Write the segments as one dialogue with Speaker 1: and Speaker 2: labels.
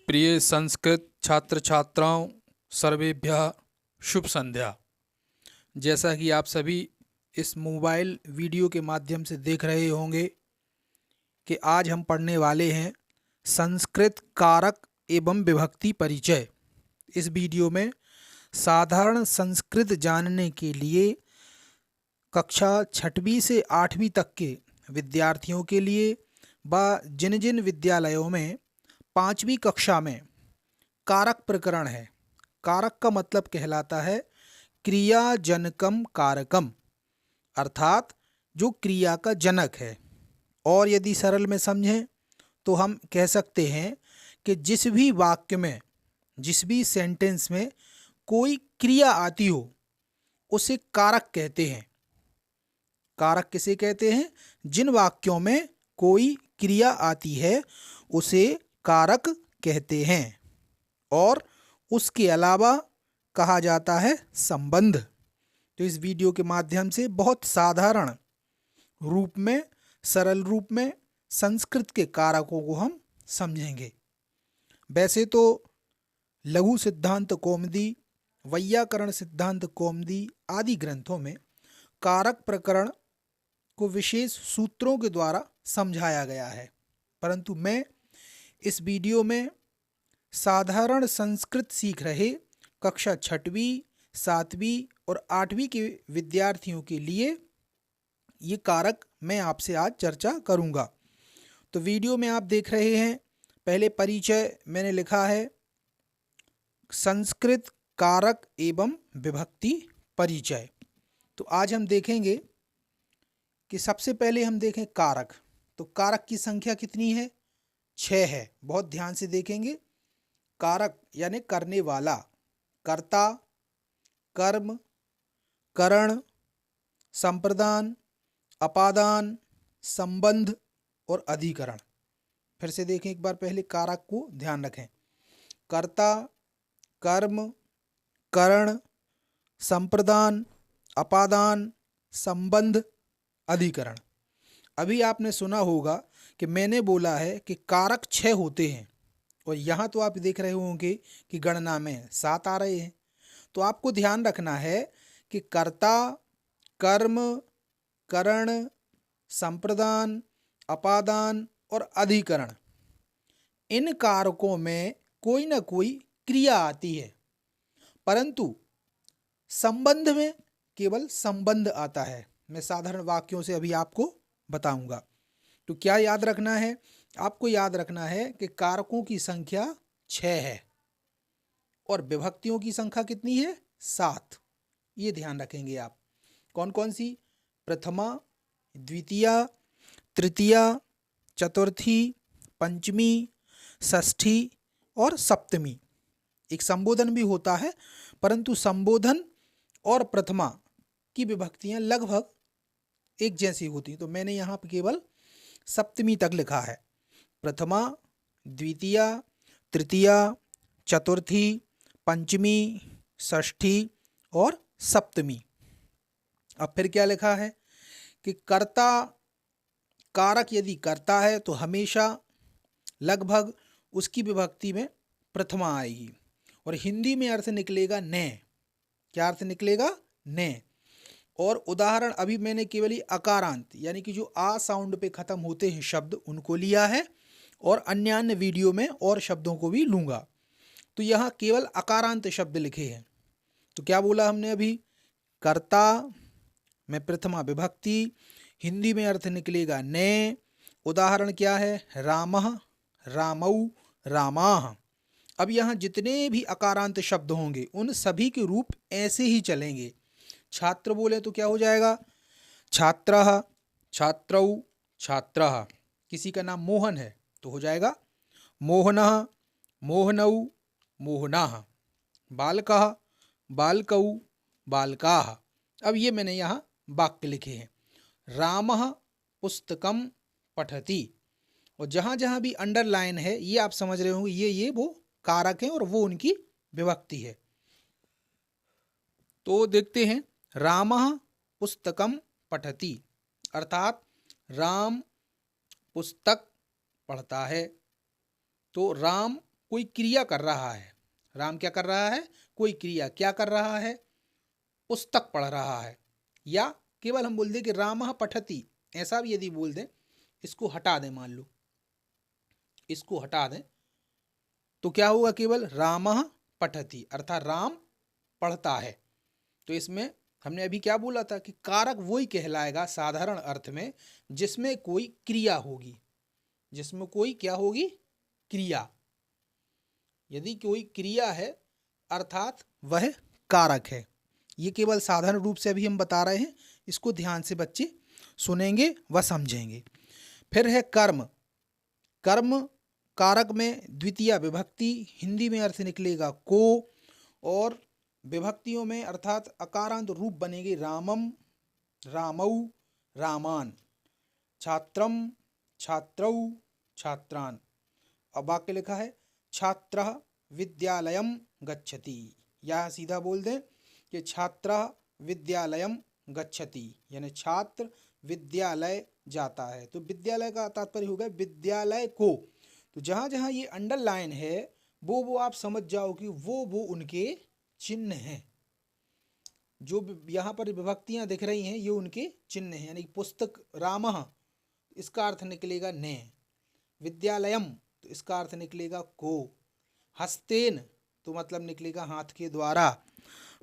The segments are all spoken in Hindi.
Speaker 1: प्रिय संस्कृत छात्र छात्राओं, सर्वेभ्यः शुभ संध्या। जैसा कि आप सभी इस मोबाइल वीडियो के माध्यम से देख रहे होंगे कि आज हम पढ़ने वाले हैं संस्कृत कारक एवं विभक्ति परिचय। इस वीडियो में साधारण संस्कृत जानने के लिए कक्षा 6वीं से 8वीं तक के विद्यार्थियों के लिए व जिन जिन विद्यालयों में 5वीं कक्षा में कारक प्रकरण है। कारक का मतलब कहलाता है क्रियाजनकम कारकम, अर्थात जो क्रिया का जनक है। और यदि सरल में समझें तो हम कह सकते हैं कि जिस भी वाक्य में, जिस भी सेंटेंस में कोई क्रिया आती हो उसे कारक कहते हैं। कारक किसे कहते हैं? जिन वाक्यों में कोई क्रिया आती है उसे कारक कहते हैं। और उसके अलावा कहा जाता है संबंध। तो इस वीडियो के माध्यम से बहुत साधारण रूप में, सरल रूप में संस्कृत के कारकों को हम समझेंगे। वैसे तो लघु सिद्धांत कौमुदी, वैयाकरण सिद्धांत कौमुदी आदि ग्रंथों में कारक प्रकरण को विशेष सूत्रों के द्वारा समझाया गया है, परंतु मैं इस वीडियो में साधारण संस्कृत सीख रहे कक्षा 6वीं, 7वीं और 8वीं के विद्यार्थियों के लिए ये कारक मैं आपसे आज चर्चा करूंगा। तो वीडियो में आप देख रहे हैं, पहले परिचय मैंने लिखा है संस्कृत कारक एवं विभक्ति परिचय। तो आज हम देखेंगे कि सबसे पहले हम देखें कारक। तो कारक की संख्या कितनी है? 6 है। बहुत ध्यान से देखेंगे। कारक यानी करने वाला, कर्ता, कर्म, करण, संप्रदान, अपादान, संबंध और अधिकरण। फिर से देखें एक बार, पहले कारक को ध्यान रखें। कर्ता, कर्म, करण, संप्रदान, अपादान, संबंध, अधिकरण। अभी आपने सुना होगा कि मैंने बोला है कि कारक 6 होते हैं, और यहाँ तो आप देख रहे होंगे कि गणना में 7 आ रहे हैं। तो आपको ध्यान रखना है कि कर्ता, कर्म, करण, संप्रदान, अपादान और अधिकरण, इन कारकों में कोई ना कोई क्रिया आती है, परंतु संबंध में केवल संबंध आता है। मैं साधारण वाक्यों से अभी आपको बताऊंगा। तो क्या याद रखना है? आपको याद रखना है कि कारकों की संख्या 6 है और विभक्तियों की संख्या कितनी है? 7। ये ध्यान रखेंगे आप। कौन कौन सी? प्रथमा, द्वितीया, तृतीया, चतुर्थी, पंचमी, षष्ठी और सप्तमी। एक संबोधन भी होता है, परंतु संबोधन और प्रथमा की विभक्तियां लगभग एक जैसी होती। तो मैंने यहाँ पर केवल सप्तमी तक लिखा है। प्रथमा, द्वितीया, तृतीया, चतुर्थी, पंचमी, षष्ठी और सप्तमी। अब फिर क्या लिखा है कि कर्ता, कारक यदि करता है तो हमेशा लगभग उसकी विभक्ति में प्रथमा आएगी, और हिंदी में अर्थ निकलेगा ने। क्या अर्थ निकलेगा? ने। और उदाहरण अभी मैंने केवल ही अकारांत यानी कि जो आ साउंड पे खत्म होते हैं शब्द, उनको लिया है, और अन्य वीडियो में और शब्दों को भी लूंगा। तो यहाँ केवल अकारांत शब्द लिखे हैं। तो क्या बोला हमने अभी? कर्ता में प्रथमा विभक्ति, हिंदी में अर्थ निकलेगा ने। उदाहरण क्या है? रामः, रामौ, रामाः। अब यहाँ जितने भी अकारांत शब्द होंगे उन सभी के रूप ऐसे ही चलेंगे। छात्र बोले तो क्या हो जाएगा? छात्रः, छात्रौ, छात्रः। किसी का नाम मोहन है तो हो जाएगा मोहनः, मोहनौ, मोहनाः। बालकः, बालकौ, बालकाः। अब ये मैंने यहाँ वाक्य लिखे हैं। रामः पुस्तकम पठति। और जहाँ जहाँ भी अंडरलाइन है ये आप समझ रहे होंगे, ये वो कारक हैं और वो उनकी विभक्ति है। तो देखते हैं, रामः पुस्तकम पठति, अर्थात राम पुस्तक पढ़ता है। तो राम कोई क्रिया कर रहा है। राम क्या कर रहा है? कोई क्रिया। क्या कर रहा है? पुस्तक पढ़ रहा है। या केवल हम बोल दें कि रामः पठति, ऐसा भी यदि बोल दें, इसको हटा दें, मान लो इसको हटा दें, तो क्या होगा? केवल रामः पठति, अर्थात राम पढ़ता है। तो इसमें हमने अभी क्या बोला था कि कारक वही कहलाएगा साधारण अर्थ में जिसमें कोई क्रिया होगी। जिसमें कोई क्या होगी? क्रिया। यदि कोई क्रिया है अर्थात वह कारक है। ये केवल साधारण रूप से अभी हम बता रहे हैं, इसको ध्यान से बच्चे सुनेंगे व समझेंगे। फिर है कर्म। कर्म कारक में द्वितीय विभक्ति, हिंदी में अर्थ निकलेगा को, और विभक्तियों में अर्थात अकारांत रूप बनेगी रामम, रामौ, रामान, छात्रम, छात्रौ, छात्रान। अब वाक्य लिखा है छात्रः विद्यालयम गच्छति। या सीधा बोल दें कि छात्रः विद्यालयम गच्छति, यानी छात्र विद्यालय जाता है। तो विद्यालय का तात्पर्य होगा विद्यालय को। तो जहाँ जहाँ ये अंडरलाइन है वो आप समझ जाओ कि वो उनके चिन्ह हैं। जो यहाँ पर विभक्तियाँ दिख रही हैं ये उनके चिन्ह हैं। यानी पुस्तक रामः, इसका अर्थ निकलेगा ने। विद्यालयम, तो इसका अर्थ निकलेगा को। हस्तेन, तो मतलब निकलेगा हाथ के द्वारा।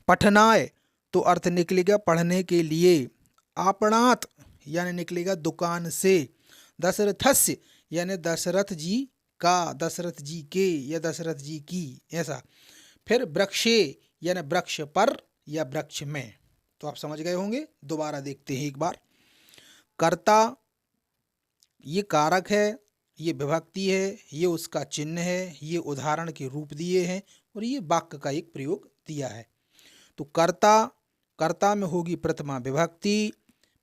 Speaker 1: पठनाय, तो अर्थ निकलेगा पढ़ने के लिए। आपणात, यानी निकलेगा दुकान से। दशरथस्य, यानी दशरथ जी का, दशरथ जी के या दशरथ जी की, ऐसा। फिर वृक्षे, यानी वृक्ष पर या वृक्ष में। तो आप समझ गए होंगे। दोबारा देखते हैं एक बार। कर्ता ये कारक है, ये विभक्ति है, ये उसका चिन्ह है, ये उदाहरण के रूप दिए हैं, और ये वाक्य का एक प्रयोग दिया है। तो कर्ता, कर्ता में होगी प्रथमा विभक्ति।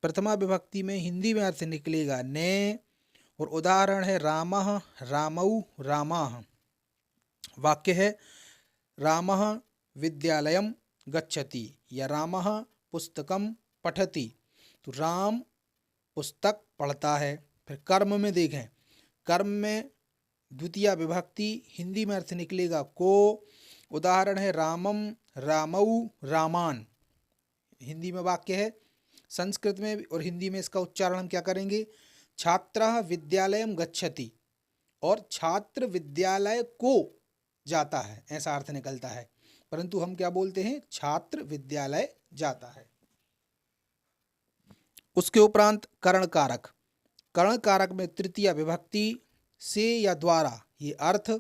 Speaker 1: प्रथमा विभक्ति में हिंदी में अर्थ निकलेगा ने, और उदाहरण है रामः, रामौ, रामाः। वाक्य है रामः विद्यालयम गच्छति या रामः पुस्तकम पठति। तो राम पुस्तक पढ़ता है। फिर कर्म में देखें, कर्म में द्वितीय विभक्ति, हिंदी में अर्थ निकलेगा को। उदाहरण है रामम, रामौ, रामान। हिंदी में वाक्य है। संस्कृत में और हिंदी में इसका उच्चारण हम क्या करेंगे? छात्रः विद्यालयम गच्छति, और छात्र विद्यालय को जाता है, ऐसा अर्थ निकलता है। परंतु हम क्या बोलते हैं? छात्र विद्यालय जाता है। उसके उपरांत करण कारक। करण कारक में तृतीय विभक्ति से या द्वारा, ये अर्थ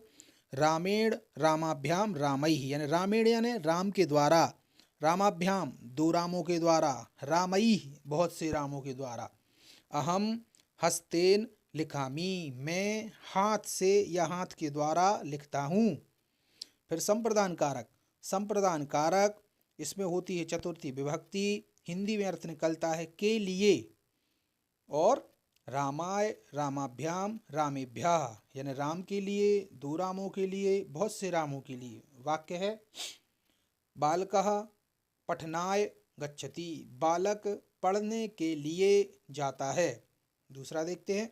Speaker 1: रामेण रामाभ्याम रामैः, यानी रामेण यानी राम के द्वारा, रामाभ्याम दो रामों के द्वारा, रामैः बहुत से रामों के द्वारा। अहम हस्तेन लिखामी, मैं हाथ से या हाथ के द्वारा लिखता हूँ। फिर संप्रदान कारक। संप्रदान कारक इसमें होती है चतुर्थी विभक्ति, हिंदी में अर्थ निकलता है के लिए, और रामाय, रामाभ्याम, रामेभ्यः, यानी राम के लिए, दो रामों के लिए, बहुत से रामों के लिए। वाक्य है बालकः पठनाय गच्छति, बालक पढ़ने के लिए जाता है। दूसरा देखते हैं,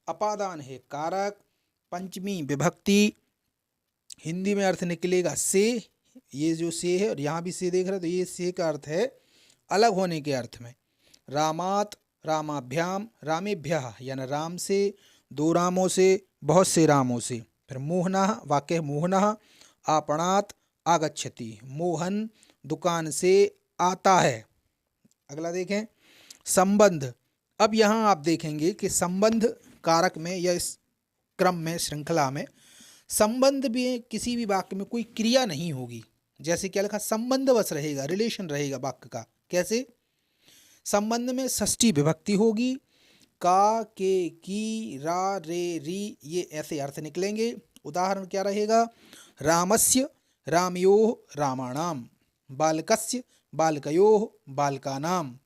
Speaker 1: अपादान है कारक, पंचमी विभक्ति, हिंदी में अर्थ निकलेगा से। ये जो से है, और यहाँ भी से देख रहे हो, तो ये से का अर्थ है अलग होने के अर्थ में। रामात, रामाभ्याम, रामेभ्यः, यानी राम से, दो रामों से, बहुत से रामों से। फिर मोहनः, वाक्य है मोहनः आपणात आगच्छति, मोहन दुकान से आता है। अगला देखें संबंध। अब यहाँ आप देखेंगे कि संबंध कारक में या इस क्रम में, श्रृंखला में, संबंध भी किसी भी वाक्य में कोई क्रिया नहीं होगी। जैसे क्या लिखा? संबंध बस रहेगा, रिलेशन रहेगा वाक्य का। कैसे? संबंध में षष्ठी विभक्ति होगी, का, के, की, रा, रे, री, ये ऐसे अर्थ निकलेंगे। उदाहरण क्या रहेगा? रामस्य रामयोः रामाणाम, बालकस्य बालकयोः बालकानाम,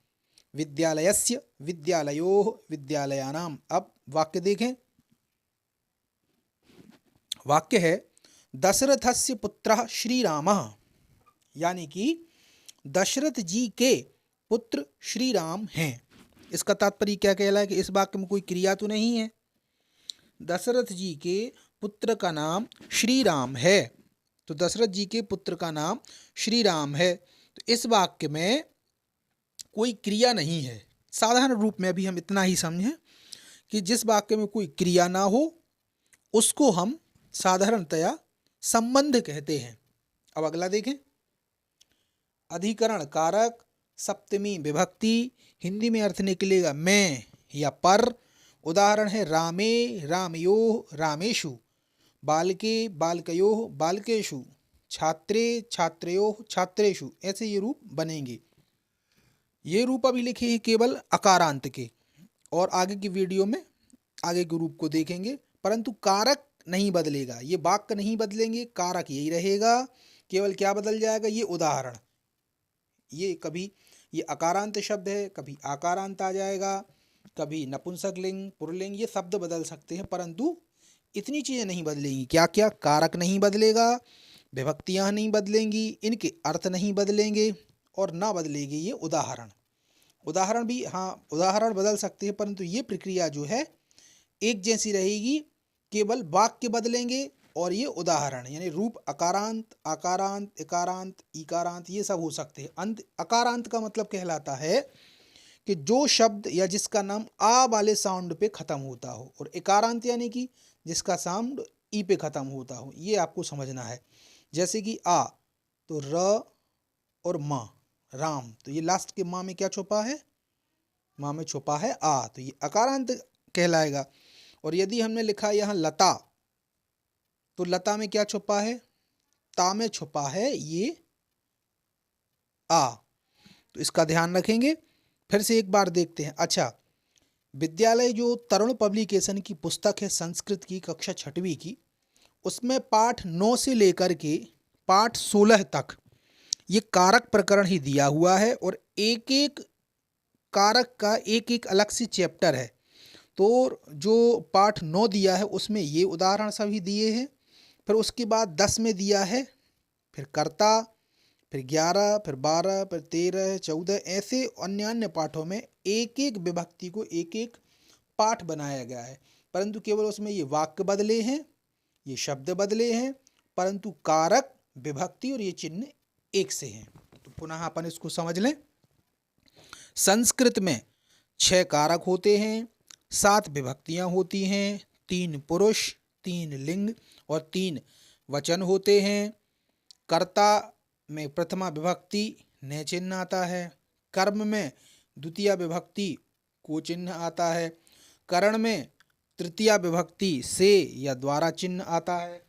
Speaker 1: विद्यालयस्य विद्यालयोः विद्यालयानाम। अब वाक्य देखें। वाक्य है दशरथस्य पुत्रः श्रीरामः, यानी कि दशरथ जी के पुत्र श्री राम हैं। इसका तात्पर्य क्या कहला है कि इस वाक्य में कोई क्रिया तो नहीं है। दशरथ जी के पुत्र का नाम श्री राम है। तो दशरथ जी के पुत्र का नाम श्री राम है। तो इस वाक्य में कोई क्रिया नहीं है। साधारण रूप में अभी हम इतना ही समझें कि जिस वाक्य में कोई क्रिया ना हो उसको हम साधारणतया संबंध कहते हैं। अब अगला देखें, अधिकरण कारक, सप्तमी विभक्ति, हिंदी में अर्थ निकलेगा मैं या पर। उदाहरण है रामे रामयोः रामेषु, बालके बालकयोः बालकेषु, छात्रे छात्रयोः छात्रेषु। ऐसे ये रूप बनेंगे। ये रूप अभी लिखे हैं केवल अकारांत के, और आगे की वीडियो में आगे के रूप को देखेंगे। परंतु कारक नहीं बदलेगा, ये वाक्य नहीं बदलेंगे, कारक यही रहेगा। केवल क्या बदल जाएगा, ये उदाहरण। ये कभी ये अकारांत शब्द है, कभी आकारांत आ जाएगा, कभी नपुंसकलिंग पुल्लिंग, ये शब्द बदल सकते हैं, परंतु इतनी चीज़ें नहीं बदलेंगी। क्या क्या? कारक नहीं बदलेगा, विभक्तियाँ नहीं बदलेंगी, इनके अर्थ नहीं बदलेंगे, और ना बदलेगी ये उदाहरण। उदाहरण भी, हाँ उदाहरण बदल सकते हैं, परंतु ये प्रक्रिया जो है एक जैसी रहेगी। केवल वाक्य बदलेंगे और ये उदाहरण, यानी रूप अकारांत आकारांत इकारांत ईकारांत ये सब हो सकते हैं। अंत अकारांत का मतलब कहलाता है कि जो शब्द या जिसका नाम आ वाले साउंड पे ख़त्म होता हो, और इकारांत यानी कि जिसका साउंड ई पे ख़त्म होता हो। ये आपको समझना है। जैसे कि आ तो र और माँ, राम, तो ये लास्ट के माँ में क्या छुपा है? माँ में छुपा है आ, तो ये अकारांत कहलाएगा। और यदि हमने लिखा यहाँ लता, तो लता में क्या छुपा है? ता में छुपा है ये आ। तो इसका ध्यान रखेंगे। फिर से एक बार देखते हैं। अच्छा, विद्यालय जो तरुण पब्लिकेशन की पुस्तक है संस्कृत की, कक्षा 6वीं की, उसमें पाठ 9 से लेकर के पाठ 16 तक ये कारक प्रकरण ही दिया हुआ है, और एक एक कारक का एक एक अलग से चैप्टर है। तो जो पाठ 9 दिया है उसमें ये उदाहरण सभी दिए हैं। फिर उसके बाद 10 में दिया है, फिर कर्ता, फिर 11, फिर 12, फिर 13, 14, ऐसे अन्य पाठों में एक एक विभक्ति को एक एक पाठ बनाया गया है। परंतु केवल उसमें ये वाक्य बदले हैं, ये शब्द बदले हैं, परंतु कारक विभक्ति और ये चिन्ह एक से हैं। तो पुनः अपन इसको समझ लें। संस्कृत में 6 कारक होते हैं, 7 विभक्तियां होती हैं, 3 पुरुष, 3 लिंग और 3 वचन होते हैं। कर्ता में प्रथमा विभक्ति ने चिन्ह आता है, कर्म में द्वितीय विभक्ति को चिन्ह आता है, करण में तृतीया विभक्ति से या द्वारा चिन्ह आता है,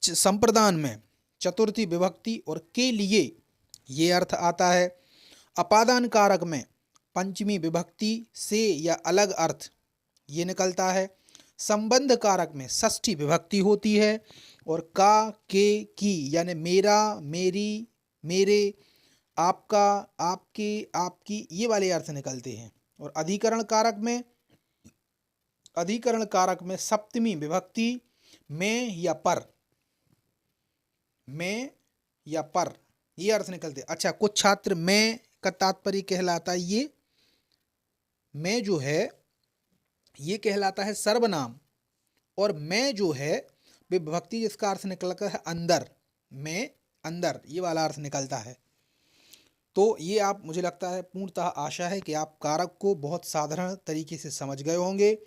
Speaker 1: संप्रदान में चतुर्थी विभक्ति और के लिए ये अर्थ आता है। अपादान कारक में पंचमी विभक्ति से या अलग अर्थ ये निकलता है। संबंध कारक में षष्ठी विभक्ति होती है, और का, के, की यानी मेरा, मेरी, मेरे, आपका, आपके, आपकी ये वाले अर्थ निकलते हैं। और अधिकरण कारक में सप्तमी विभक्ति में या पर, में या पर ये अर्थ निकलते। अच्छा, कुछ छात्र में का तात्पर्य कहलाता है ये में जो है ये कहलाता है सर्वनाम, और मैं जो है वे विभक्ति जिसका अर्थ निकलता है अंदर, में अंदर ये वाला अर्थ निकलता है। तो ये आप, मुझे लगता है पूर्णतः आशा है कि आप कारक को बहुत साधारण तरीके से समझ गए होंगे।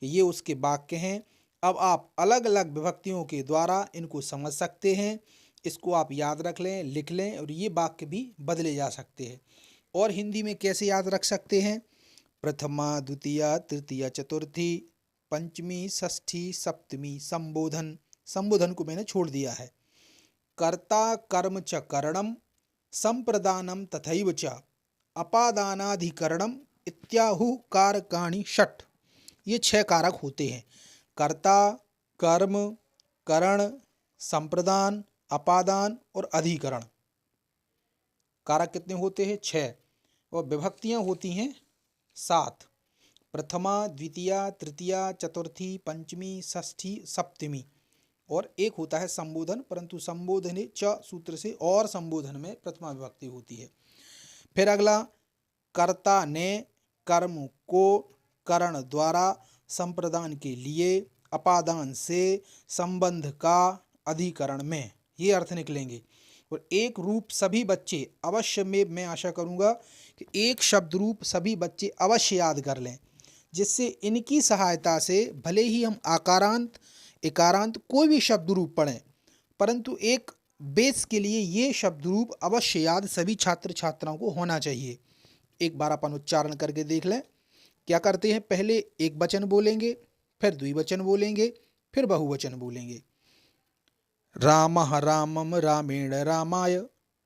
Speaker 1: ये उसके वाक्य हैं। अब आप अलग अलग विभक्तियों के द्वारा इनको समझ सकते हैं। इसको आप याद रख लें, लिख लें, और ये वाक्य भी बदले जा सकते हैं। और हिंदी में कैसे याद रख सकते हैं? प्रथमा, द्वितीया, तृतीया, चतुर्थी, पंचमी, षष्ठी, सप्तमी, संबोधन। संबोधन को मैंने छोड़ दिया है। कर्ता कर्म च करणम, संप्रदानम तथैव च, अपादानाधिकरणम इत्याहु कारकाणि षट्। ये 6 कारक होते हैं। कर्ता, कर्म, करण, संप्रदान, अपादान और अधिकरण। कारक कितने होते हैं? 6। और विभक्तियां होती हैं 7। प्रथमा, द्वितीया, तृतीया, चतुर्थी, पंचमी, षष्ठी, सप्तमी, और एक होता है संबोधन, परंतु संबोधने च सूत्र से और संबोधन में प्रथमा विभक्ति होती है। फिर अगला, कर्ता ने कर्म को करण द्वारा संप्रदान के लिए, अपादान से, संबंध का, अधिकरण में, ये अर्थ निकलेंगे। और एक रूप सभी बच्चे अवश्य में, मैं आशा करूँगा कि एक शब्द रूप सभी बच्चे अवश्य याद कर लें, जिससे इनकी सहायता से भले ही हम आकारांत, इकारांत कोई भी शब्द रूप पढ़ें, परंतु एक बेस के लिए ये शब्द रूप अवश्य याद सभी छात्र छात्राओं को होना चाहिए। एक बार अपन उच्चारण करके देख लें। क्या करते हैं, पहले एक वचन बोलेंगे, फिर द्विवचन बोलेंगे, फिर बहुवचन बोलेंगे। रामः रामम रामेण रामाय,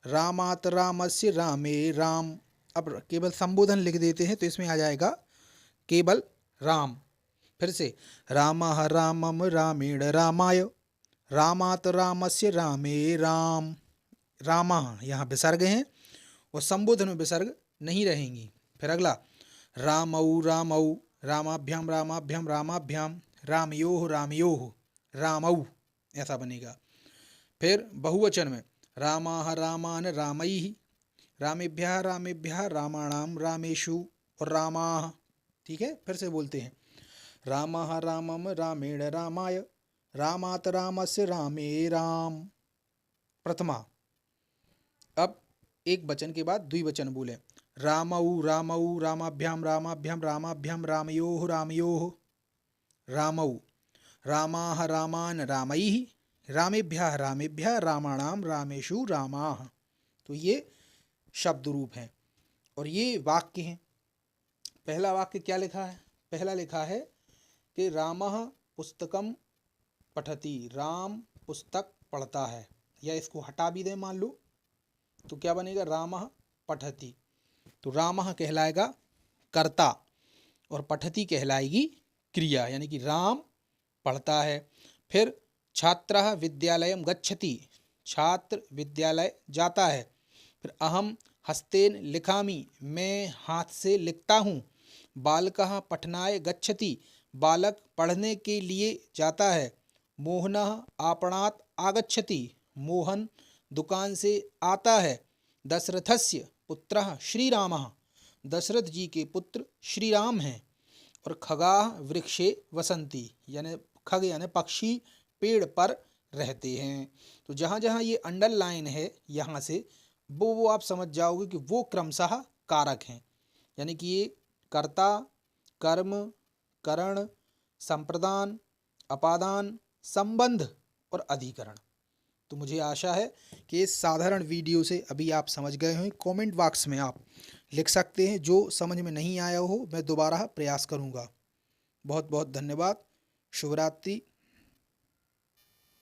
Speaker 1: रामात रामस्य रामे राम। अब केवल संबोधन लिख देते हैं तो इसमें आ जाएगा केवल राम। फिर से रामः रामम रामेण रामाय, रामात रामस्य रामे राम। रामः यहाँ विसर्ग हैं और संबोधन में विसर्ग नहीं रहेंगी। फिर अगला रामौ रामौ, रामाभ्याम रामाभ्याम रामाभ्याम, रामयोः रामयोः रामौ, ऐसा बनेगा। फिर बहुवचन में रामाः रामान रामैः, रामेभ्यः रामेभ्यः रामाणाम रामेषु और रामाः। ठीक है, फिर से बोलते हैं रामः रामम रामेण रामाय, रामात रामस्य रामे राम। प्रथमा। अब एक वचन के बाद द्विवचन बोले, रामौ रामौ, रामाभ्याम रामाभ्याम रामाभ्याम रामयोः रामयोः रामौ, रामाः रामान रामैः, रामेभ्यः रामेभ्यः रामाणाम रामेषु रामाः। तो ये शब्द रूप हैं और ये वाक्य हैं। पहला वाक्य क्या लिखा है, पहला लिखा है कि रामः पुस्तकम पठति, राम पुस्तक पढ़ता है, या इसको हटा भी दें मान लो तो क्या बनेगा, रामः पठति। तो रामः कहलाएगा कर्ता और पठति कहलाएगी क्रिया, यानी कि राम पढ़ता है। फिर छात्रः विद्यालयम गच्छति, छात्र विद्यालय जाता है। फिर अहम हस्तेन लिखामि, मैं हाथ से लिखता हूँ। बालकः पठनाय गच्छति, बालक पढ़ने के लिए जाता है। मोहनः आपणात् आगच्छति, मोहन दुकान से आता है। दशरथस्य पुत्रः श्रीरामः, दशरथ जी के पुत्र श्री राम हैं। और खगाः वृक्षे वसन्ति, यानी खग यानी पक्षी पेड़ पर रहते हैं। तो जहाँ जहाँ ये अंडरलाइन है यहाँ से वो आप समझ जाओगे कि वो क्रमशः कारक हैं, यानी कि ये कर्ता, कर्म, करण, संप्रदान, अपादान, संबंध और अधिकरण। तो मुझे आशा है कि इस साधारण वीडियो से अभी आप समझ गए हों। कमेंट बॉक्स में आप लिख सकते हैं, जो समझ में नहीं आया हो मैं दोबारा प्रयास करूँगा। बहुत बहुत धन्यवाद। शुभ रात्रि।